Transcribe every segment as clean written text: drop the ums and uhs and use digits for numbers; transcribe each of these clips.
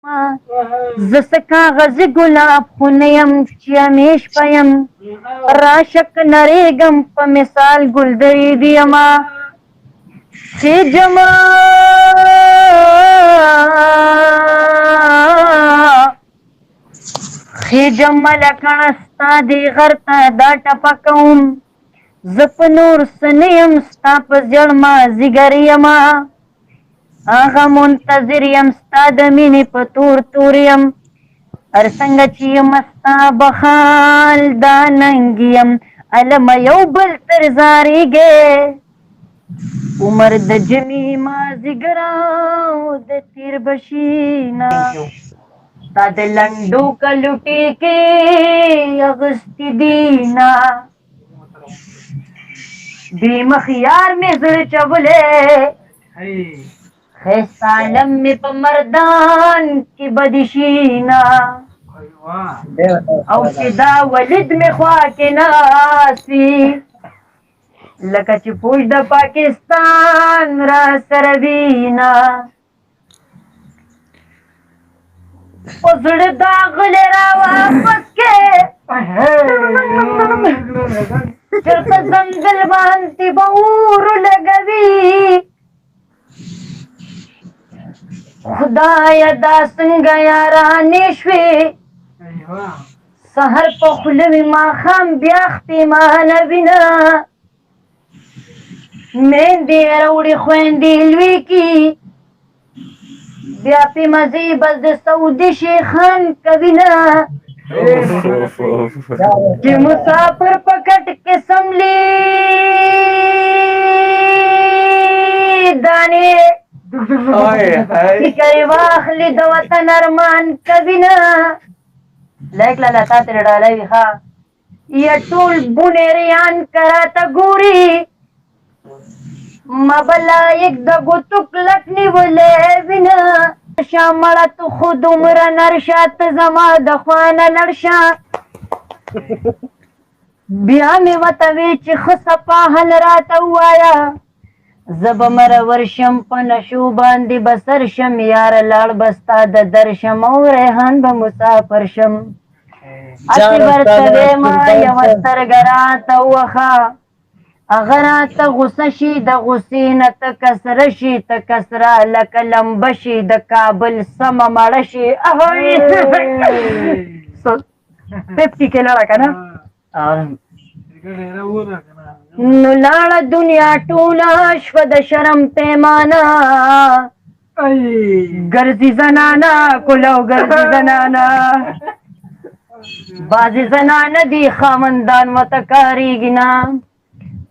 زه کاغذي ګلاب خو نه یم چې همیش به یم راشه که نرېږم په مثال ګلدرېدي یمه خېجمه لکڼه ستا دې غر ته دا ټپه کوم زه په نور څه نه یم ستا په زیړ مازدیګر یمه هغه منتظر یم ستا د مینې په تور تور یم هر څنګه چې یم ستا بخال دا ننګ یم علمه یو بل تر زارېږې عمر د جمعې مازدیګر او د تیر بشینه ستا د لنډو کلو ټیکې اغوستې دینه بې مخ یار مې زړه چولی ښایسته عالم مې په مردان کې بدې شینه او چې دا ولید مې خوا کې ناست وي لکه چې پوج د پاکستان را سره وینه په زړه داغلی را واپس کې چېرته ځنګل باندې به اور لګوي خدایه دا څنګه یارانې شوې سهر په خوله وي ماښام بیا خپېمانه وینه میندې راوړي خویندې لوی کي بیا پې مزې بس د سعودي شیخان کوینه چې مسافر په کټ کې سملي دانې فکرې واخلي د وطن ارمان کوینه لایک لالا تا ترې ډالۍ وي ښه یا ټول بونیریان که راته ګوري ما به لایق د ګوتو کلک نیولی وینه شه مړه تو خو دومره نر شه ته زما د خوا نه لړ شه بیا مې ورته وی چې ښه صفا حل راته ووایه زه به مرور شم په نشو باندې به سر شم یاره لاړ به ستا د در شم او ریحان به مسافر شم هسې ورته ویمه یوه سترګه راته ووښه هغه راته غوسه شي د غوسې نه ته کسره شي ته کسره لکه لمبه شي د کابل سمه مړه شي 50 کې لړه که نه نو لاړه دنیا ټوله شوه د شرم پیمانه ګرځي زنانه کلو ګرځي زنانه بعضې زنانه دي خاوندان ورته کارېږي نه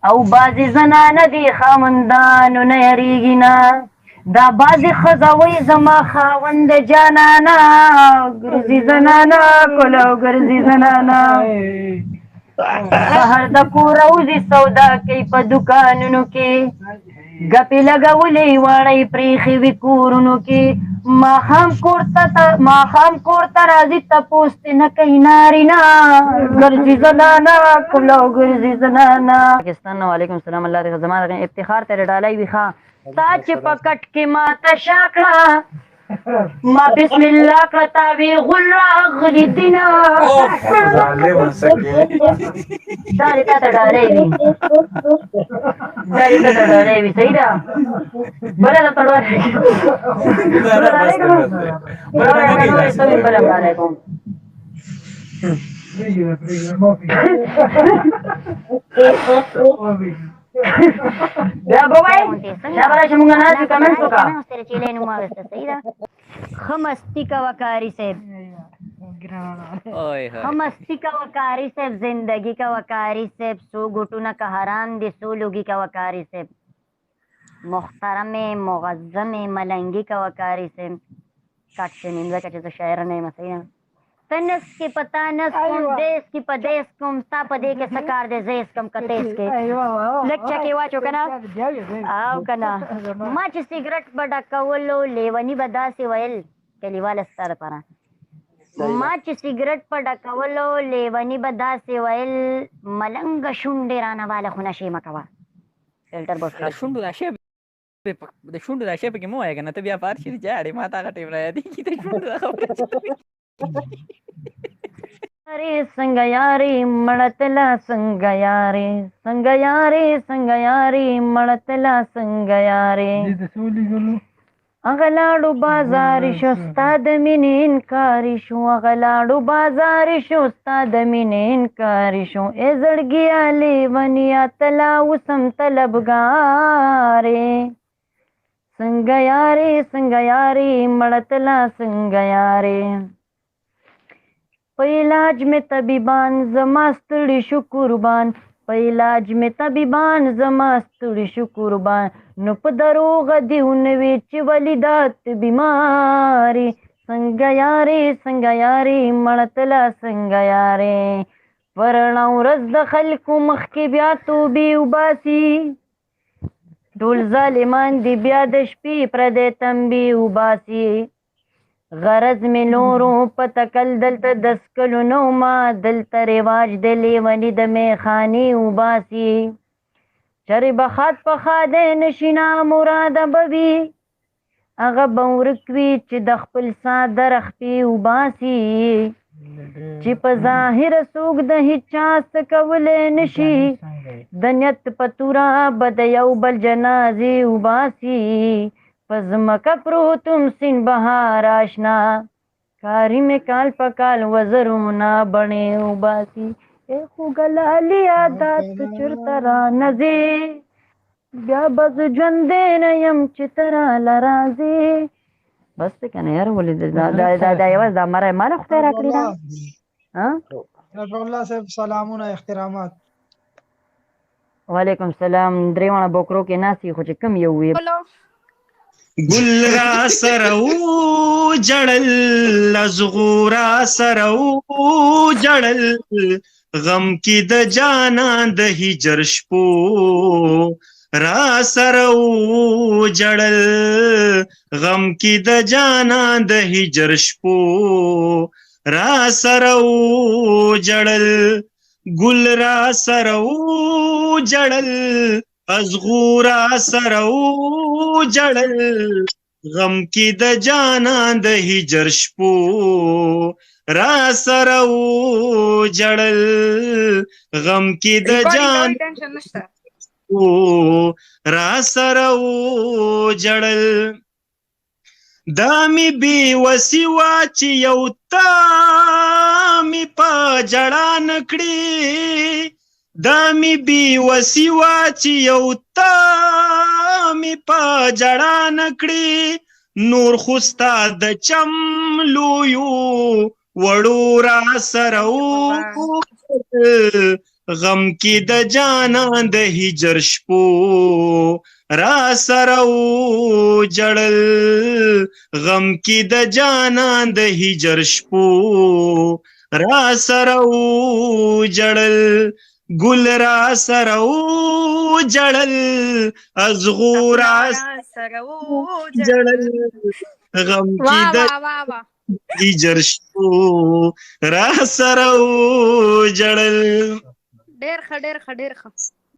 او بعضې زنانه دي خاوندانو نه یریږي نه دا بعضې ښځه وایي زما خاوند جانانه ګرځي زنانه کلو ګرځي زنانه سهر د کوره وځي سودا کوي په دوکانونو کې ګپې لګولې واړی پرېښې وي کورونو کې ماښام کور ته راځي تپوس ترې نه کوي نارینه ګرځي زنانه کلو ګرځي زنانه پاکستان نه وعلیکم السلام الله دې زما د افتخار ته ډالۍ وي ښه تا چې په کټ کې ماته شا کړه ما بسم الله کړه تا وی غل راغلي دینه دا دې تا ته ډالۍ وي صحیح ده بله د پروا علیکم بیا به وایي دا به راشي مونږ ناست یو کمنټس وکړه ښه مستي کوه کاري صاحب ښه مستي کوه کاري صاحب زندګي کوه کاري صاحب څو ګوټونه که حرام دي څو لوګي کوه کاري صاحب محترمې معظمې ملنګي کوه کاري صاحب کټ شې نیم ځکه چې زه شاعره نه یم صحیح ته نس کې پتا نس کوم دیس کې په دیس کوم ستا په دې کې څه کار دی زه یې کوم که تیس کې لږ چکې واچو که نه او که نه ما چې سګرټ به ډکولو لیوني به داسې ویل کلیواله ستا دپاره ما چې سګرټ په ډکولو لیوني به داسې ویل ملنګه شونډې رانه واله خو نشې مه کوه فلټر به د شونډو دا شی پکې مه وایه که نه ته بیا فارسي جاړې ما ته هغه ټایم را یادېږي د شونډو دا خبره रे संगयारी मड़तला संगयारे संगयारे संगयारे मड़तला संगयारे अगलाडू बाजारी शो उस्ताद मिने इनकारी शो अगलाडू बाजारी शो उस्ताद मिने इनकारी शो ए जड़गी आले वनिया तला उसम तलबगारे संगयारे संगयारे मड़तला संगयारे पैलाज में तबीबान जमास्तड़ी शुकुरबान पैलाज में तबीबान जमास्तड़ी शुकुरबान नुप दरोग दिहुन विच वलिदात बीमारी संगयारे मड़तला संगयारे वरणाउ रज़ खल्कु मख के ब्या तो बी उबासी ढोल जालिमान दी ब्या दशपी प्रदे तंबी उबासी गरज में नूरों पतकल दलत दस्कलु नौमा दलत रिवाज दले वनिद में खानी उबासी चर बखात पखादे नशिना मुराद बबी अगब उरकवी च दखपल सा दरख्ती उबासी चिप जाहिर सूग दही चास कवले नशी दन्यत पतुरा बदयौ बल जनाजी उबासी पज़मका प्रो तुम सिन बहार आशना कारी में काल पकाल वजरूना बने उबासी ए खुगलाली आदत चुरतरा नजे ब्या बज जंदे नयम चितरा लराजे बस کنه यार ولې دا یوازې دا مره مال خدای راکړي دا ها الله صاحب سلامونه احترامات وعلیکم السلام دریوانه بوکرو کې ناسي خو چې کم یو وي گل را سرو جړل زغورا سرو جړل غم کی د جانا د هجر شپو را سرو جړل غم کی د جانا د هجر شپو را سرو جړل گل را سرو جړل ازغورا سرو جړل غم کی د جانا د هجر شپو را سرو جړل غم کی د جان را سرو جړل دامی بی وسی واچی یو تا می پا جړا نکړي دامی بی وسی واچی یو تا می پا جړا نکړي نور خوستا د چم لویو وړو را سرو غم کی د جانا د هجر شپو را سرو جړل غم کی د جانا د هجر شپو را سرو جړل گل را سرو جړل ازغورا سرو جړل غم کی د هجر شپو را سرو جړل ډېر ښه